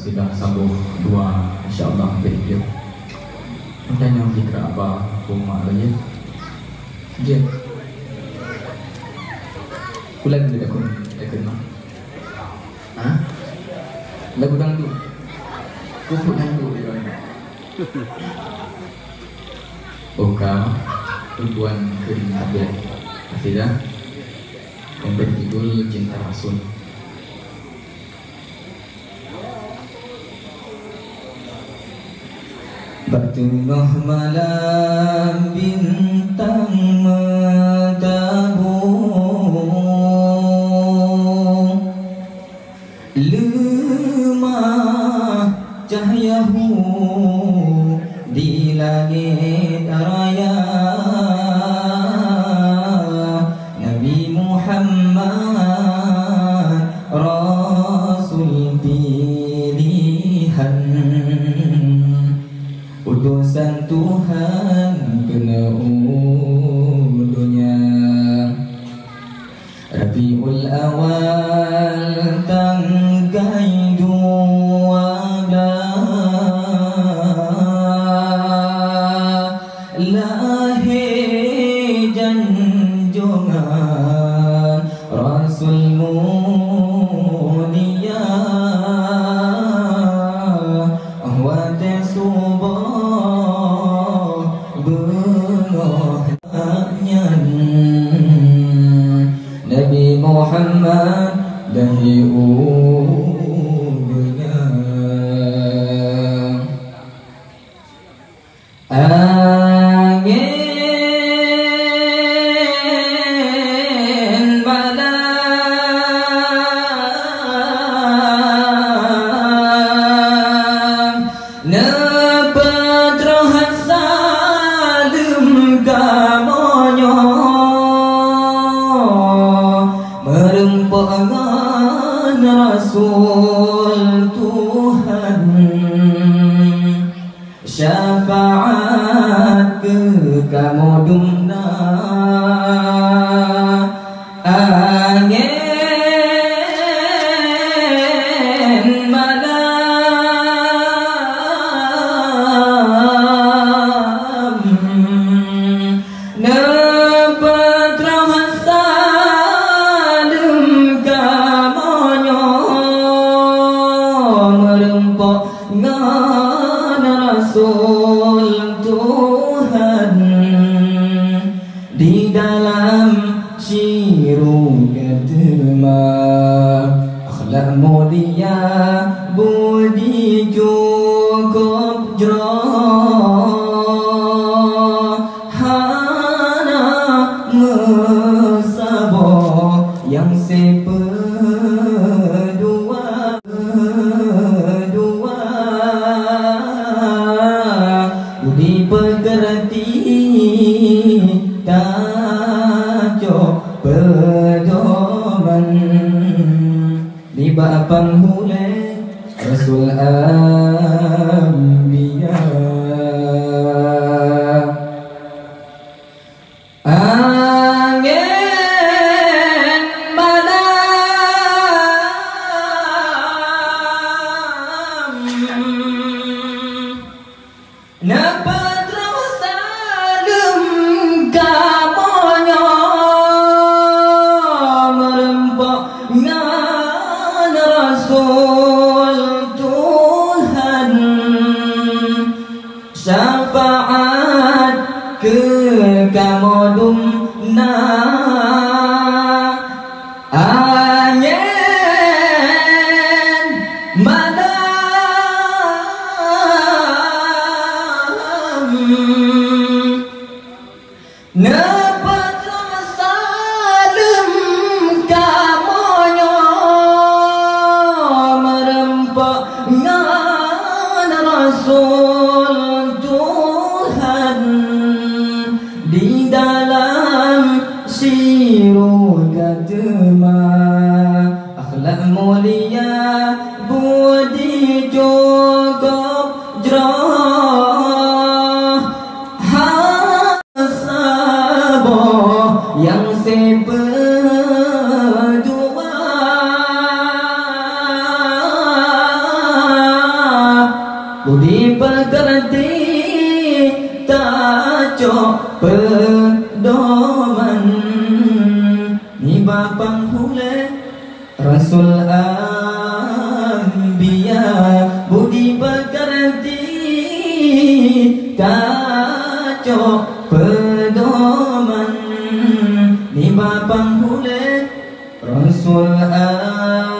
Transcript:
sudah sambung dua insyaAllah video. Mungkin yang zikra apa rumah lagi dia ulang tidak pun kenal lagu dangdut kumpul dangdut buka tujuan kerimtabel tidak yang berjudul Cinta Rasul. Bertengah malam bintang mentabur, lemah cahayamu di langit raya. Nabi Muhammad Rasul pilihan, utusan Tuhan kena ulunya. Rabiul Awal tanggal 12, lahir junjungan Rasul mulia. Ahwat subah benahnya Nabi Muhammad dahi ubunya. Angin malam nepat rohat salim kamonyo, merempok ngan Rasul Tuhan, syafaat ke kamu dumna. Angin malam nepat rahmat salim kamonyo, merempok ngan Rasul Tuhan di dalam syirukat akhlak mulia budi cukup jroh, hana mesabah yang sepedua budi pegerti tajuk pedoman di bapan hulai Rasul Anbiya. Angin malam nepat salim kamonyo, merempok ngan Rasul Tuhan, syafaat ke kamu dumna. Angin malam nepat salim kamonyo, merempok ngan Rasul Tuhan di dalam sirukat akhlak mulia budi cukup jroh, budi pekerti taco pedoman ni bapang hule Rasul Anbiya budi pekerti taco pedoman ni bapang hule Rasul Anbiya